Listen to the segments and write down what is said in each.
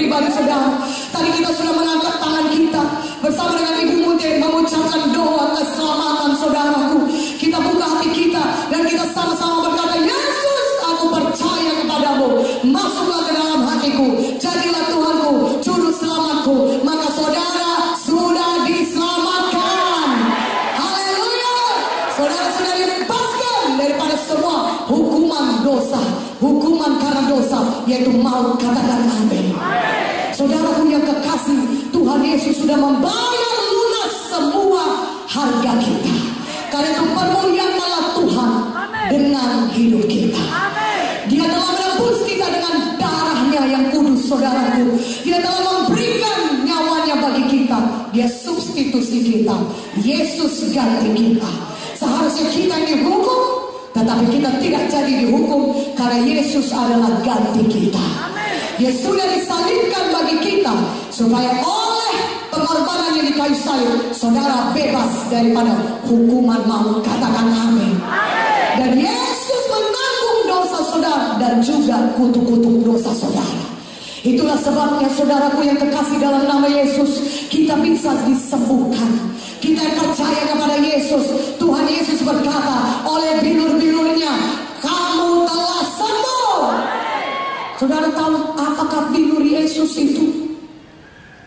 pribadi saudara. Tadi kita sudah mengangkat tangan kita bersama dengan Ibu Munte mengucapkan doa keselamatan saudaraku. Kita buka hati kita dan kita sama-sama berkata, Yesus, aku percaya kepadamu, masuklah ke dalam hatiku, jadilah Tuhanku, juru selamatku. Maka saudara sudah diselamatkan. Haleluya. Saudara sudah dibebaskan daripada semua hukuman dosa, hukuman karena dosa, yaitu maut. Katakan amin. Saudaraku yang kekasih, Tuhan Yesus sudah membayar lunas semua harga kita. Karena itu permuliakanlah Tuhan dengan hidup kita. Dia telah menebus kita dengan darahnya yang kudus, saudaraku. Dia telah memberikan nyawanya bagi kita. Dia substitusi kita. Yesus ganti kita. Seharusnya kita dihukum, tetapi kita tidak jadi dihukum karena Yesus adalah ganti kita. Dia sudah disalibkan bagi kita supaya oleh pengorbanan yang di kayu salib saudara bebas daripada hukuman maut. Katakan amin. Dan Yesus menanggung dosa saudara dan juga kutuk-kutuk dosa saudara. Itulah sebabnya saudaraku yang kekasih dalam nama Yesus, kita bisa disembuhkan. Kita yang percaya kepada Yesus, Tuhan Yesus berkata, oleh bilur-bilurnya kamu telah sembuh. Saudara tahu apakah bilur Yesus itu?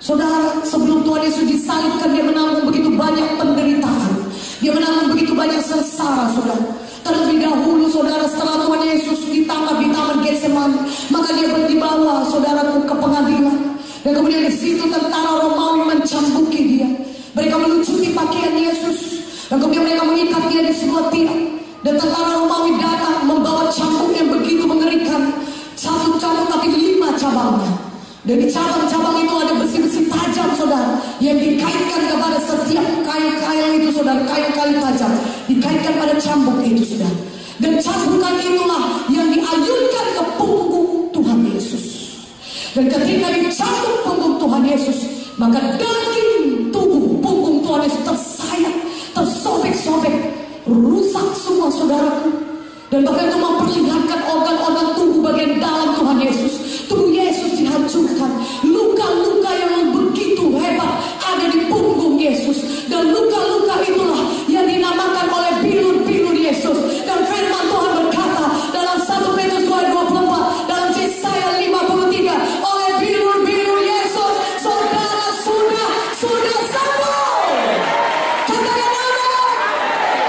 Saudara, sebelum Tuhan Yesus disalibkan, dia menanggung begitu banyak penderitaan. Dia menanggung begitu banyak sengsara, saudara. Terlebih dahulu, saudara, setelah Tuhan Yesus ditangkap di Taman Getsemani, maka dia dibawa, saudaraku, ke pengadilan. Dan kemudian di situ tentara Romawi mencambuki dia. Mereka melucuti pakaian Yesus. Dan kemudian mereka mengikat dia di sebuah tiang. Dan tentara Romawi datang membawa cambuk yang begitu mengerikan. Satu cambuk tapi 5 cabangnya. Dan di cabang-cabang itu ada besi-besi tajam, saudara, yang dikaitkan kepada setiap kail-kail itu, saudara. Kail-kail tajam dikaitkan pada cambuk itu, saudara. Dan cambukan itulah yang diayunkan ke punggung Tuhan Yesus. Dan ketika dicambuk punggung Tuhan Yesus, maka daging tubuh punggung Tuhan Yesus tersayat, tersobek-sobek, rusak semua, saudaraku. Dan bahkan itu memperlihatkan organ-organ tubuh bagian dalam Tuhan Yesus. Tubuh Yesus dihancurkan. Luka-luka yang begitu hebat ada di punggung Yesus. Dan luka-luka itulah yang dinamakan oleh bilur-bilur Yesus. Dan firman Tuhan berkata dalam 1 Petrus 2:24, dalam Yesaya 53, oleh bilur-bilur Yesus saudara sudah sembuh. Katakan amin.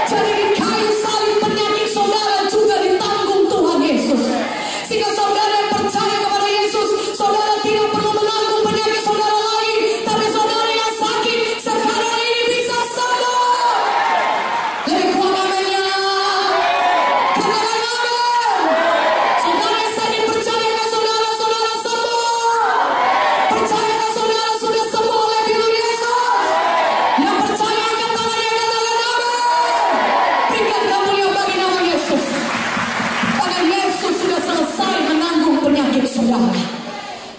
Jadi di kayu salib penyakit saudara juga ditanggung Tuhan Yesus. Sehingga saudara yang percaya kepada Yesus, saudara tidak perlu menanggung penyakit saudara lagi. Tapi saudara yang sakit sekarang ini bisa sembuh. Lebih kuat aminnya. Katakan amin. Saudara yang sakit, percayakan saudara sembuh. Percayakan saudara sudah sembuh oleh bilur Yesus. Yang percaya angkat tangannya, katakan amin. Berikan kemuliaan bagi nama Yesus. Karena Yesus sudah selesai menanggung penyakit saudara.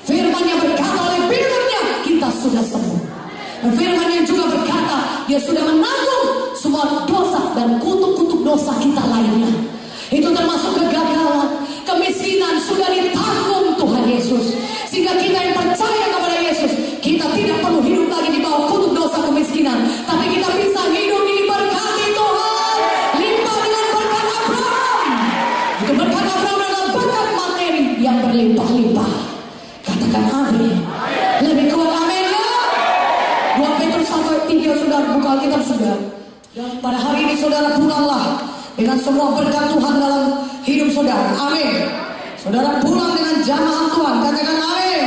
Firman-Nya berkata oleh bilurnya kita sudah sembuh. Dan firman-Nya juga berkata dia sudah menanggung semua dosa dan kutuk-kutuk dosa kita lainnya. Itu termasuk kegagalan, kemiskinan sudah ditanggung Tuhan Yesus. Sehingga kita yang percaya kepada Yesus, kita tidak perlu hidup lagi di bawah kutuk dosa kemiskinan, tapi kita bisa hidup diberkati Tuhan, limpah dengan berkat Abraham. Itu berkat Abraham adalah berkat materi yang berlimpah-limpah. Katakan amin. Lebih kuat amin ya. 2 Petrus 1:3, saudara, buka Alkitab saudara. Pada hari ini saudara pulanglah dengan semua berkat Tuhan dalam hidup saudara. Amin. Saudara pulang dengan jamaah Tuhan. Katakan amin.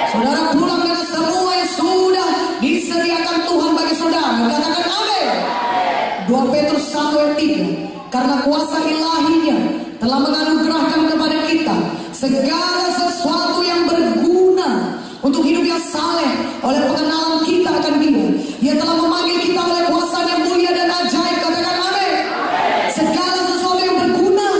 Saudara pulang dengan semua yang sudah disediakan Tuhan bagi saudara. Katakan amin. 2 Petrus 1:3, karena kuasa ilahinya telah menganugerahkan kepada kita segala sesuatu yang berguna untuk hidup yang saleh oleh pengenalan kita akan Dia. Dia telah memanggil kita oleh kuasa yang mulia dan ajaib. Katakan amin. Segala sesuatu yang berguna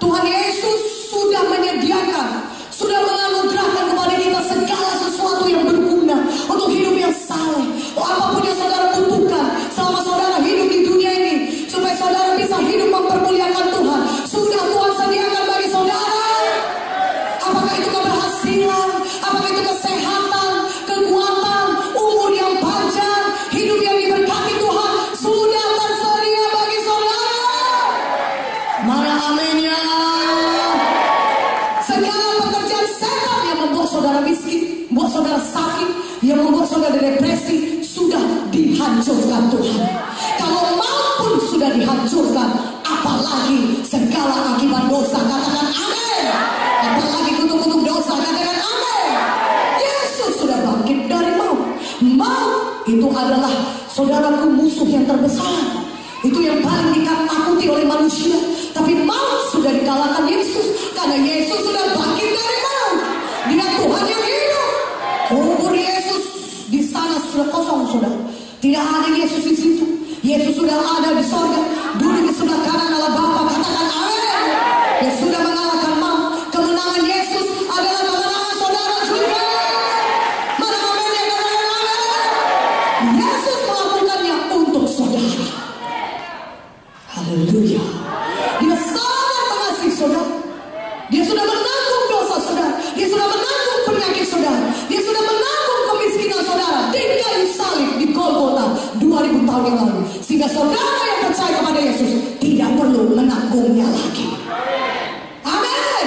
Tuhan Yesus sudah menyediakan, sudah menganugerahkan kepada kita segala sesuatu yang berguna untuk hidup yang saleh. Apapun yang saudara butuhkan selama saudara hidup di dunia ini, supaya saudara bisa hidup mempermuliakan Tuhan, sudah Tuhan sediakan bagi saudara. Apakah saudara depresi, sudah dihancurkan Tuhan. Kalau maut pun sudah dihancurkan, apalagi segala akibat dosa, katakan amin. Apalagi kutuk-kutuk dosa, katakan amin. Yesus sudah bangkit dari maut. Maut itu adalah, saudaraku, musuh yang terbesar. Itu yang paling ditakuti oleh manusia. Tapi maut sudah dikalahkan Yesus, karena Yesus sudah bangkit dari maut. Dia Tuhan yang hidup. Kubur Yesus di sana sudah kosong, saudara. Tidak ada Yesus di situ. Yesus sudah ada di sorga, duduk di sebelah kanan Allah Bapa. Katakan amin. Dia sudah mengalahkan maut. Kemenangan Yesus adalah kemenangan saudara juga. Mana momennya, katakan amin. Yesus melakukannya untuk saudara. Haleluya. Dia sangat mengasihi saudara. Dia sudah menanggung dosa saudara. Dia sudah menanggung penyakit saudara. Dia sudah menanggung kemiskinan saudara di kayu salib di Golgota 2000 tahun yang lalu. Sehingga saudara yang percaya kepada Yesus tidak perlu menanggungnya lagi. Amin.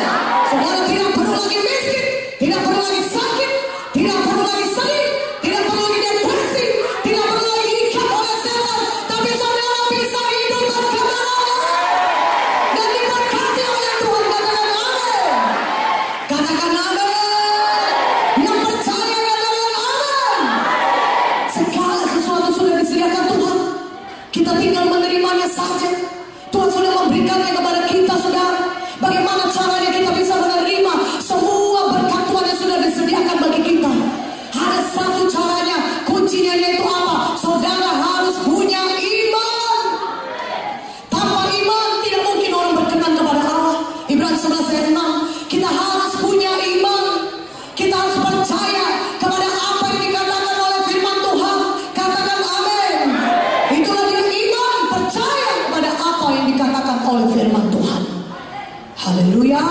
Saudara tidak perlu lagi miskin, tidak perlu lagi sakit, tidak perlu lagi sedih, tidak perlu lagi depresi, tidak perlu lagi diikat oleh setan. Tapi saudara bisa hidup berkemenangan dan diberkati oleh Tuhan. Katakan amin. Katakan amin. Yang percaya katakan amin. Segala sesuatu sudah disediakan Tuhan. Kita tinggal menerimanya saja. Tuhan sudah memberikannya kepada kita, saudara. Bagaimana caranya kita bisa menerima semua berkat Tuhan yang sudah disediakan bagi kita? Ada satu caranya, kuncinya yaitu apa? Saudara harus punya iman. Tanpa iman tidak mungkin orang berkenan kepada Allah. Ibrani 11 ayat 6. Kita harus punya iman. Kita harus percaya kepada apa yang dikatakan oleh firman Tuhan. Katakan amin. Itulah dia iman, percaya kepada apa yang dikatakan oleh firman Tuhan. Haleluya.